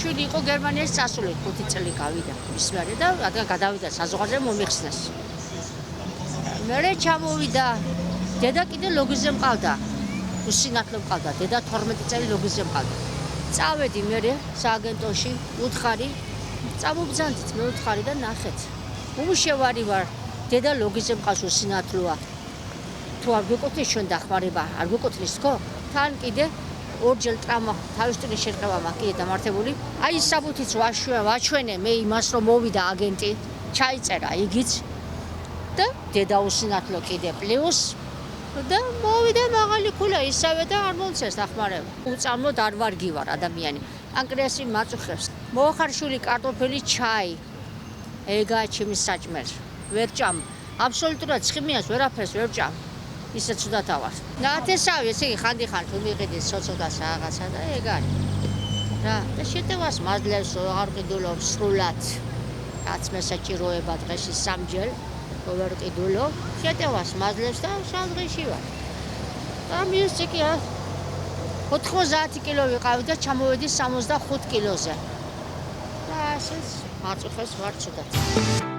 შვილი იყო გერმანიაში წასული 5 წელი გავიდა ის მერე და რადგან გადავიდა საზღვარზე მომიხსნეს. მერე ჩამოვიდა დედა კიდე ლოგიზე მყავდა. უსინათლო მყავდა დედა 12 წელი ლოგიზე მყავდა. წავედი მერე სააგენტოში უთხარი წამობძანდით მე უთხარი და ნახეთ. უმშევარი ვარ დედა ლოგიზე მყავს უსინათლოა. თუ არ გეკუთვნის ჩვენ დახმარება არ გეკუთვნის თქო თან კიდე ორჯერ ტრამა თავისუფლების შერყევა მაქვს კიდე დამართებული. აი საბუთიც ვაჩვენე მე იმას რომ მოვიდა აგენტი ჩაიწერა იგიც და დედა უსინათლო კიდე პლუს და მოვიდა მაღალი ქულა ისევე და არ მომცეს დახმარება. უწამოდ არ ვარგი ვარ ადამიანი. პანკრეასი მაწუხებს. მოახარშული კარტოფილი, ჩაი. ეგაა ჩემი საჭმელი. ვერ ჭამ. აბსოლუტურად ცხიმიას ვერაფერს ვერ ჭამ. ისე ცუდათა ვარ. ნათესავი, ესე იგი ხანდიხან თუ მიყიდეს ცოცხლას რაღაცა და ეგ არის. რა, და შეტევას მაძლევს აღარ ყიდულობ სრულად. რაც მე საჭიროება დღეში სამჯერ ვერ ყიდულობ. შეტევას მაძლევს და შავდღეში ვარ. და მიუსწიკი 90 კილო ვიყავი და ჩამოვედი 65 კილოზე. და ასეც მაწუხებს ვარ ცუდად.